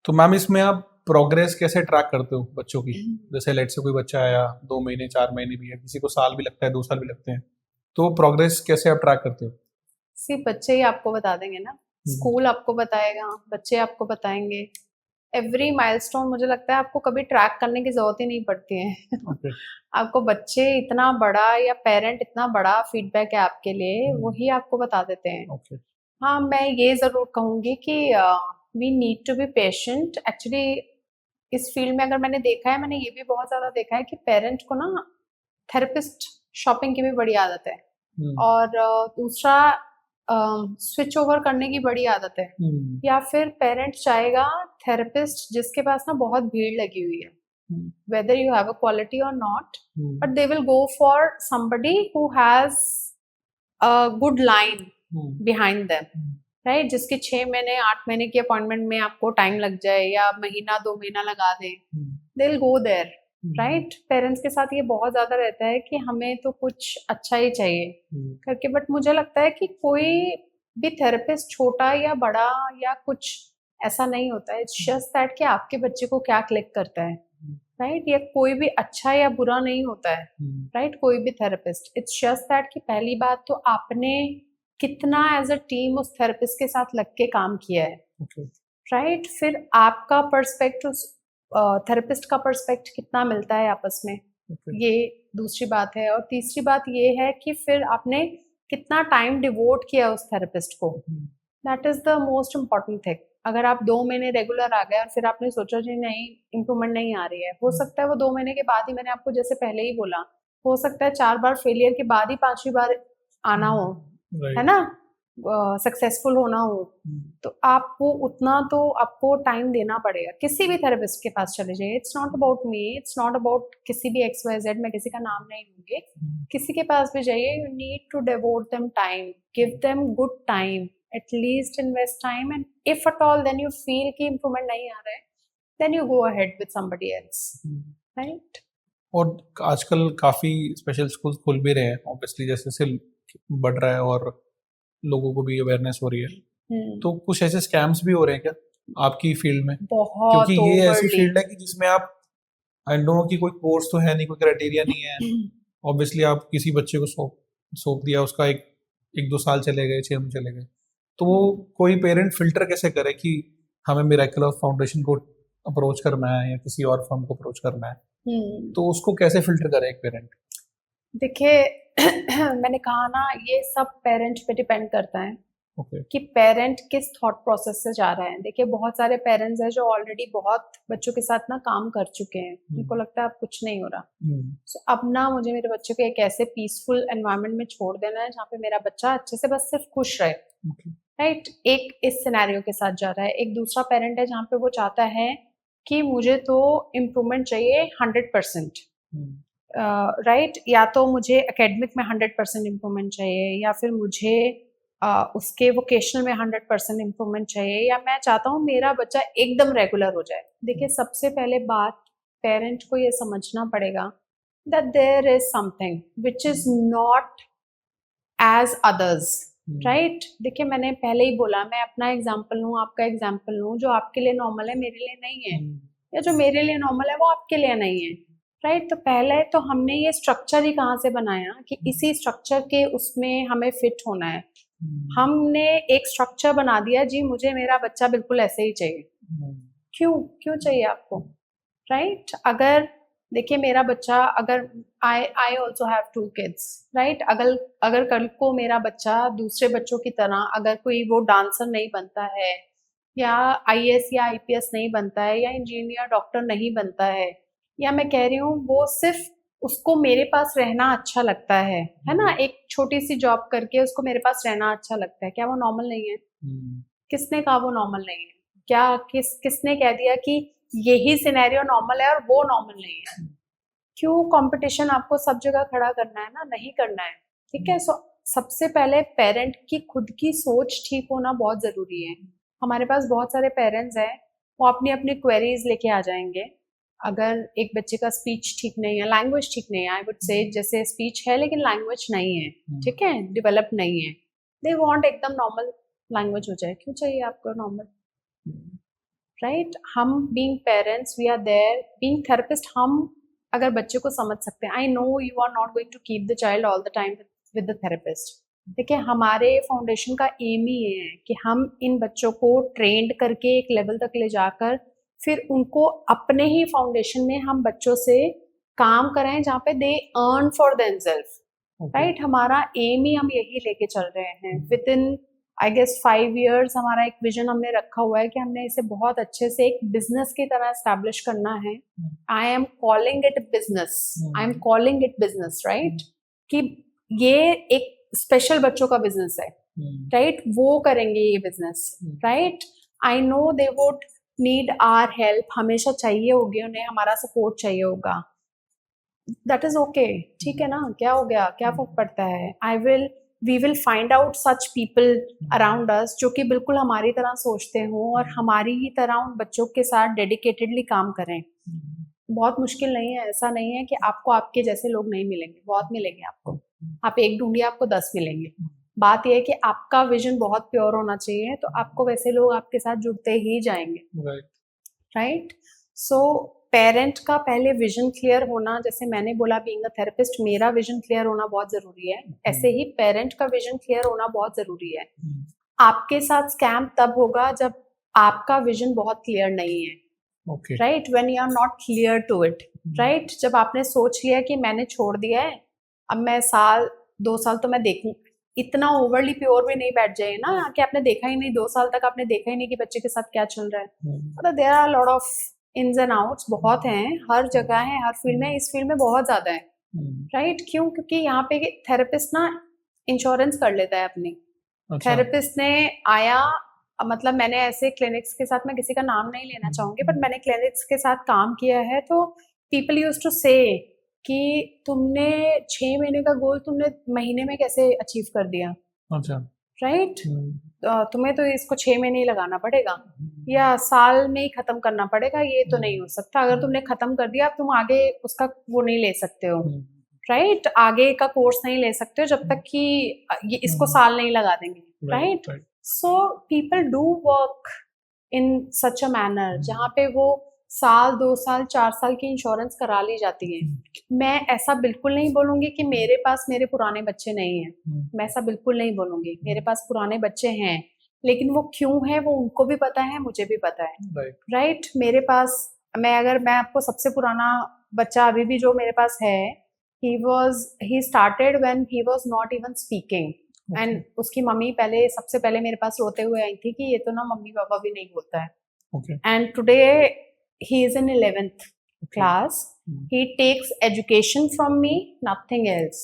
तो मैम इसमें आप प्रोग्रेस कैसे ट्रैक करते हो बच्चों की? जैसे लेट से कोई बच्चा आया 2 महीने 4 महीने भी है, किसी को साल भी लगता है, 2 साल भी लगते हैं, तो प्रोग्रेस कैसे आप ट्रैक करते हो? सिर्फ बच्चे ही आपको बता देंगे ना। हम्म, स्कूल आपको बताएगा, बच्चे आपको बताएंगे। एवरी माइलस्टोन मुझे लगता है आपको कभी ट्रैक करने की जरूरत ही नहीं पड़ती है। ओके। आपको बच्चे इतना बड़ा या पेरेंट इतना बड़ा फीडबैक है आपके लिए, वही आपको बता देते हैं। ओके। हाँ, मैं ये ज़रूर कहूँगी कि we need to be patient. Actually इस फील्ड में अगर मैंने देखा है, मैंने ये भी बहुत ज़्यादा देखा है कि पेरेंट को ना थेरेपिस्ट शॉपिंग की भी बड़ी आदत है। हम्म, और दूसरा स्विच ओवर करने की बड़ी आदत है। हम्म, या फिर पेरेंट चाहेगा थेरेपिस्ट जिसके पास ना बहुत भीड़ लगी हुई है, हम्म, whether you have a quality or not, hmm, but they will go for somebody who has a good line hmm, behind them, hmm, right? जिसकी 6 महीने 8 महीने की अपॉइंटमेंट में आपको टाइम लग जाए या महीना 2 महीना लगा दे, hmm, they will go there. Hmm, right, parents के साथ ये बहुत ज्यादा रहता है कि हमें तो कुछ अच्छा ही चाहिए हम्म, करके। बट मुझे लगता है कि कोई भी थेरेपिस्ट छोटा या बड़ा या कुछ ऐसा नहीं होता है। इट्स जस्ट दैट कि आपके बच्चे को क्या क्लिक करता है। राइट, या कोई भी अच्छा या बुरा नहीं होता है। हम्म, राइट, कोई भी थेरेपिस्ट, इट्स जस्ट दैट कि पहली बात तो आपने कितना एज अ टीम उस थेरेपिस्ट के साथ लग के काम किया है। ओके। राइट, फिर आपका पर्सपेक्ट उस थेरेपिस्ट का पर्सपेक्ट कितना मिलता है आपस में, ओके। ये दूसरी बात है। और तीसरी बात ये है कि फिर आपने कितना टाइम डिवोट किया उस थेरेपिस्ट को। Hmm, that is the most important thing. अगर आप 2 महीने रेगुलर आ गए और फिर आपने सोचा जी नहीं, इम्प्रूवमेंट नहीं आ रही है, हो सकता है वो 2 महीने के बाद ही, मैंने आपको जैसे पहले ही बोला, हो सकता है 4 बार फेलियर के बाद ही 5वीं बार आना हो, है राइट। ना, सक्सेसफुल होना हो। तो आपको उतना तो आपको टाइम देना पड़ेगा। किसी भी थेरेपिस्ट के पास चले जाइए, it's not about me, it's not about किसी भी XYZ, मैं किसी का नाम नहीं लूंगी। किसी के पास भी जाइए, you need to devote them time, give them good time, at least invest time. And if at all then you feel कि इम्प्रूवमेंट नहीं आ रहा है, then you go ahead with somebody else. Right. और आजकल काफ़ी स्पेशल स्कूल खुल भी रहे हैं ऑब्वियसली, जैसे जैसे बढ़ रहा है और लोगों को भी अवेयरनेस हो रही है, हम्म। तो कुछ ऐसे स्कैम्स भी हो रहे हैं क्या आपकी फील्ड में? क्योंकि बहुत ये ऐसी ओवरली। फील्ड है कि जिसमें आप, आई नो कि कोई कोर्स तो है नहीं, कोई क्राइटेरिया नहीं है। ऑब्वियसली आप किसी बच्चे को सौंप सौंप दिया, उसका एक 1-2 साल चले गए, 6 महीने चले गए, तो वो कोई पेरेंट फिल्टर कैसे करे कि हमें मिरेकल फाउंडेशन को अप्रोच करना है या किसी और फर्म को अप्रोच करना है, हम्म। तो उसको कैसे फिल्टर करे एक पेरेंट? देखिए, मैंने कहा ना, ये सब पेरेंट पे डिपेंड करता है ओके। कि पेरेंट किस थॉट प्रोसेस से जा रहे हैं। देखिए, बहुत सारे पेरेंट्स हैं जो ऑलरेडी बहुत बच्चों के साथ ना काम कर चुके हैं, उनको लगता है अब कुछ नहीं हो रहा। सो अब ना मुझे मेरे बच्चे को एक ऐसे पीसफुल एनवायरनमेंट में छोड़ देना है जहाँ पे मेरा बच्चा अच्छे से बस सिर्फ खुश रहे। ओके। राइट, एक इस सिनेरियो के साथ जा रहा है। एक दूसरा पेरेंट है जहाँ पे वो चाहता है कि मुझे तो इम्प्रूवमेंट चाहिए 100%। राइट, या तो मुझे एकेडमिक में 100% इम्प्रूवमेंट चाहिए, या फिर मुझे उसके वोकेशनल में 100% इम्प्रूवमेंट चाहिए, या मैं चाहता हूँ मेरा बच्चा एकदम रेगुलर हो जाए। देखिए, सबसे पहले बात पेरेंट को ये समझना पड़ेगा that there is something which is not as others. Right, देखिए मैंने पहले ही बोला, मैं अपना एग्जाम्पल लूँ, आपका एग्जाम्पल लूँ, जो आपके लिए नॉर्मल है मेरे लिए नहीं है, या जो मेरे लिए नॉर्मल है वो आपके लिए नहीं है। राइट, तो पहले तो हमने ये स्ट्रक्चर ही कहाँ से बनाया कि इसी स्ट्रक्चर के उसमें हमें फिट होना है। हमने एक स्ट्रक्चर बना दिया जी, मुझे मेरा बच्चा बिल्कुल ऐसे ही चाहिए। क्यों क्यों चाहिए आपको? राइट, अगर देखिए मेरा बच्चा, अगर I I also have 2 kids. Right, अगर अगर कल को मेरा बच्चा दूसरे बच्चों की तरह अगर कोई वो डांसर नहीं बनता है, या IAS या IPS नहीं बनता है, या इंजीनियर डॉक्टर नहीं बनता है मैं कह रही हूँ वो सिर्फ उसको मेरे पास रहना अच्छा लगता है ना, एक छोटी सी जॉब करके उसको मेरे पास रहना अच्छा लगता है, क्या वो नॉर्मल नहीं है? किसने कहा वो नॉर्मल नहीं है? क्या किसने कह दिया कि यही सिनेरियो नॉर्मल है और वो नॉर्मल नहीं है? क्यों कंपटीशन आपको सब जगह खड़ा करना है ना? नहीं करना है। ठीक है, सो सबसे पहले पेरेंट की खुद की सोच ठीक होना बहुत जरूरी है। हमारे पास बहुत सारे पेरेंट्स हैं, वो अपनी अपनी क्वेरीज लेके आ जाएंगे। अगर एक बच्चे का स्पीच ठीक नहीं है, लैंग्वेज ठीक नहीं है, आई वुड से जैसे स्पीच है लेकिन लैंग्वेज नहीं है, ठीक है, डेवलप नहीं है, दे वांट एकदम नॉर्मल लैंग्वेज हो जाए। क्यों चाहिए आपको नॉर्मल? राइट? हम being parents we are there, being therapist हम अगर बच्चे को समझ सकते हैं, I know you are not going to keep the child all the time with the therapist. देखिए हमारे फाउंडेशन का एम ही ये है कि हम इन बच्चों को ट्रेंड करके एक लेवल तक ले जाकर फिर उनको अपने ही फाउंडेशन में हम बच्चों से काम कराएं जहाँ पे they earn for themselves, right? हमारा एम ही हम यही लेके चल रहे हैं। Within I guess 5 years हमारा एक विजन हमने रखा हुआ है कि हमने इसे बहुत अच्छे से एक बिजनेस की तरह एस्टैब्लिश करना है। I am calling it business, right? कि ये एक स्पेशल बच्चों का बिजनेस है, राइट? वो करेंगे ये business, right? I know they would need our help, हमेशा चाहिए होगी उन्हें, हमारा सपोर्ट चाहिए होगा, दैट इज ओके, ठीक है ना? क्या हो गया, क्या फर्क पड़ता है? We will find out such people around us जो कि बिल्कुल हमारी तरह सोचते हों और हमारी ही तरह उन बच्चों के साथ डेडिकेटेडली काम करें। बहुत मुश्किल नहीं है, ऐसा नहीं है कि आपको आपके जैसे लोग नहीं मिलेंगे, बहुत मिलेंगे आपको। आप एक ढूंढिए आपको 10 मिलेंगे। बात यह है कि आपका विजन बहुत प्योर होना चाहिए, तो आपको वैसे लोग आपके साथ जुड़ते ही जाएंगे, राइट? सो पेरेंट का पहले विजन क्लियर होना, जैसे मैंने बोला बीइंग अ थेरेपिस्ट मेरा विजन क्लियर होना बहुत जरूरी है, ऐसे ही पेरेंट का विजन क्लियर होना बहुत जरूरी है। आपके साथ स्कैम तब होगा जब आपका विजन बहुत क्लियर नहीं है, right? When you are not clear to it, right? जब आपने सोच लिया कि मैंने छोड़ दिया है, अब मैं 1-2 साल तो मैं देखूं, इतना ओवरली प्योर में नहीं बैठ जाए ना कि आपने देखा ही नहीं, 2 साल तक आपने देखा ही नहीं कि बच्चे के साथ क्या चल रहा है। मतलब there are lot of ins and outs, बहुत हैं, हर जगह है, हर फील्ड में, इस फील्ड में बहुत ज्यादा है, राइट? क्यों? क्योंकि यहाँ पे थेरेपिस्ट ना इंश्योरेंस कर लेता है अपनी। थेरेपिस्ट ने आया, मतलब मैंने ऐसे क्लिनिक्स के साथ, मैं किसी का नाम नहीं लेना चाहूंगी, बट मैंने क्लिनिक्स के साथ काम किया है, तो पीपल यूज टू से कि तुमने 6 महीने का गोल तुमने महीने में कैसे अचीव कर दिया, अच्छा, राइट? तुम्हें तो इसको 6 महीने ही लगाना पड़ेगा या साल में ही खत्म करना पड़ेगा, ये तो नहीं हो सकता। अगर तुमने खत्म कर दिया, तुम आगे उसका वो नहीं ले सकते हो, राइट? आगे का कोर्स नहीं ले सकते हो जब तक कि ये इसको साल नहीं लगा देंगे, right? So people do work in such a manner जहाँ पे वो साल, 2 साल, 4 साल की इंश्योरेंस करा ली जाती है। मैं ऐसा बिल्कुल नहीं बोलूंगी कि मेरे पास मेरे पुराने बच्चे नहीं हैं, मैं ऐसा बिल्कुल नहीं बोलूंगी। मेरे पास पुराने बच्चे हैं, लेकिन वो क्यों है वो उनको भी पता है, मुझे भी पता है, राइट? मेरे पास, मैं आपको सबसे पुराना बच्चा अभी भी जो मेरे पास है, he started when he was not even speaking, and उसकी मम्मी सबसे पहले मेरे पास रोते हुए आई थी कि ये तो ना मम्मी पापा भी नहीं बोलता है। And today he is in 11th class, he takes education from me, nothing else,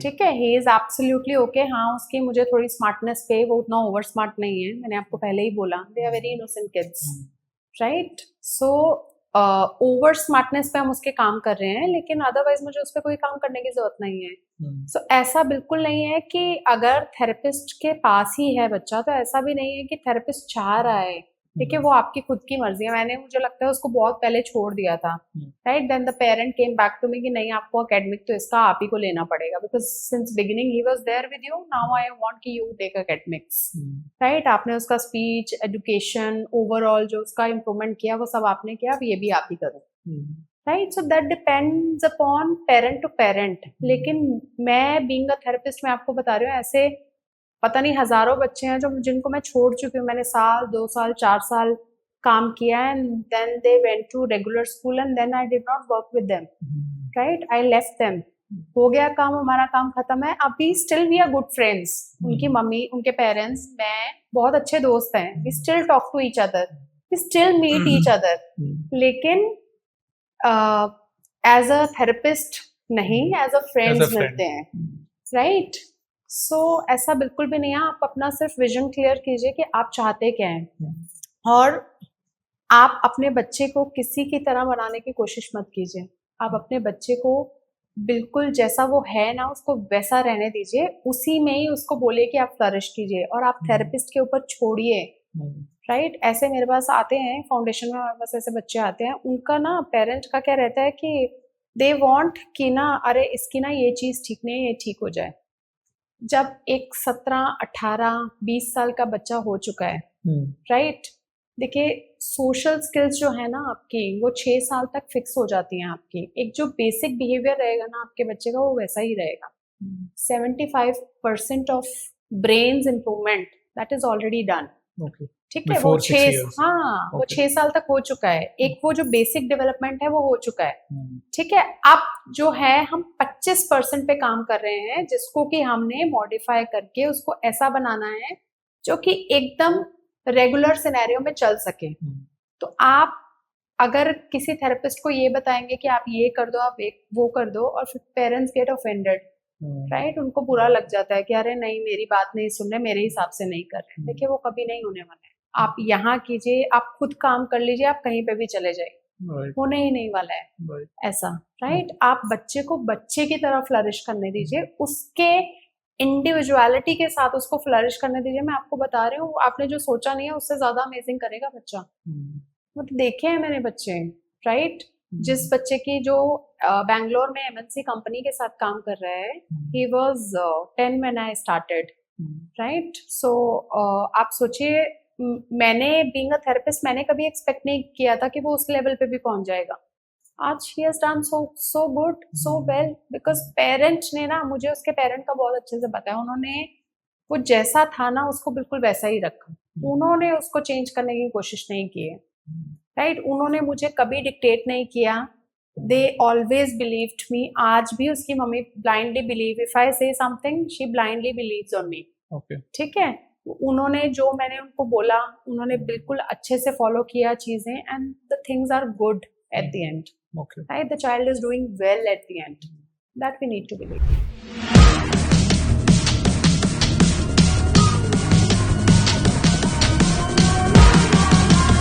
ठीक है? he is absolutely okay। हाँ, उसकी मुझे थोड़ी स्मार्टनेस पे, वो उतना ओवर स्मार्ट नहीं है, मैंने आपको पहले ही बोला, they are very innocent kids, right? So over smartness पे हम उसके काम कर रहे हैं, लेकिन अदरवाइज मुझे उस पर कोई काम करने की जरूरत नहीं है। सो ऐसा बिल्कुल नहीं है कि अगर थेरेपिस्ट के पास ही है बच्चा, तो ऐसा भी नहीं है कि थेरेपिस्ट चाह रहा है, ठीक है? वो आपकी खुद की मर्जी है। मुझे लगता है उसको बहुत पहले छोड़ दिया था, right? Then the parent came back to me कि नहीं, आपको एकेडमिक तो इसका आप ही को लेना पड़ेगा, बिकॉज सिंस बिगिनिंग ही was there with you, now I want कि यू टेक एकेडमिक्स, राइट? आपने उसका स्पीच, एजुकेशन, ओवरऑल जो उसका इम्प्रूवमेंट किया वो सब आपने किया, अब ये भी आप ही करो, right? So that depends upon parent to parent. लेकिन मैं बीइंग अ थेरेपिस्ट, मैं आपको बता रही हूँ, ऐसे पता नहीं हजारों बच्चे हैं जिनको मैं छोड़ चुकी हूँ। मैंने साल, 2 साल, 4 साल काम किया, and then they went to regular school and then I did not work with them, right? I left them, हो गया काम, हमारा काम खत्म है। अभी still we are good friends, उनकी मम्मी, उनके पेरेंट्स, मैं बहुत अच्छे दोस्त हैं, we still talk to each other, we still meet each other, लेकिन एज अ थेरेपिस्ट नहीं, एज अ फ्रेंड्स मिलते हैं, राइट? सो ऐसा बिल्कुल भी नहीं है। आप अपना सिर्फ विजन क्लियर कीजिए कि आप चाहते क्या हैं, और आप अपने बच्चे को किसी की तरह बनाने की कोशिश मत कीजिए। आप अपने बच्चे को बिल्कुल जैसा वो है ना, उसको वैसा रहने दीजिए, उसी में ही उसको बोलिए कि आप फ्लरिश कीजिए, और आप थेरेपिस्ट के ऊपर छोड़िए, राइट? ऐसे मेरे पास आते हैं फाउंडेशन में, हमारे पास ऐसे बच्चे आते हैं, उनका ना पेरेंट का क्या रहता है कि दे वांट कि ना, अरे इसकी ना ये चीज ठीक नहीं है, ये ठीक हो जाए। जब एक 17, 18, 20 साल का बच्चा हो चुका है, राइट, देखिए सोशल स्किल्स जो है ना आपकी, वो 6 साल तक फिक्स हो जाती हैं आपकी। एक जो बेसिक बिहेवियर रहेगा ना आपके बच्चे का, वो वैसा ही रहेगा। 75% of brains improvement that is already done. Okay, ठीक है, वो बिफोर 6 years. हाँ, वो Okay. 6 साल तक हो चुका है। एक वो जो बेसिक डेवलपमेंट है वो हो चुका है। ठीक है, अब जो है हम 25% पे काम कर रहे हैं, जिसको कि हमने मॉडिफाई करके उसको ऐसा बनाना है जो कि एकदम रेगुलर सिनेरियो में चल सके। तो आप अगर किसी थेरेपिस्ट को ये बताएंगे कि आप ये कर दो, आप एक वो कर दो, और फिर पेरेंट्स गेट ऑफेंडेड, राइट, उनको बुरा लग जाता है कि अरे नहीं, मेरी बात नहीं सुन रहे, मेरे हिसाब से नहीं कर रहे। देखिए वो कभी नहीं होने वाला है। आप यहाँ कीजिए, आप खुद काम कर लीजिए, आप कहीं पे भी चले जाइए, होने ही नहीं वाला है ऐसा, राइट। आप बच्चे को बच्चे की तरह फ्लरिश करने दीजिए, उसके इंडिविजुअलिटी के साथ उसको फ्लरिश करने दीजिए। मैं आपको बता रही हूँ, आपने जो सोचा नहीं है उससे ज्यादा अमेजिंग करेगा बच्चा। मतलब देखे हैं मैंने बच्चे, राइट, जिस बच्चे की जो बैंगलोर में एमएनसी कंपनी के साथ काम कर रहा है, he was 10 when I started, right. So आप सोचिए, मैंने बीइंग अ थेरेपिस्ट मैंने कभी एक्सपेक्ट नहीं किया था कि वो उस लेवल पे भी पहुंच जाएगा। आज he has done so good, so well, because parent ने ना, मुझे उसके पेरेंट का बहुत अच्छे से पता है, उन्होंने वो जैसा था ना उसको बिल्कुल वैसा ही रखा। उन्होंने उसको चेंज करने की कोशिश नहीं की है, राइट। उन्होंने मुझे कभी डिक्टेट नहीं किया, दे ऑलवेज बिलीव्ड मी। आज भी उसकी mummy blindly believe, if I say something she blindly believes on me. ठीक है, उन्होंने जो मैंने उनको बोला, उन्होंने बिल्कुल अच्छे से फॉलो किया चीजें, and the things are good at the end, right. The child is doing well at the end, that we need to believe.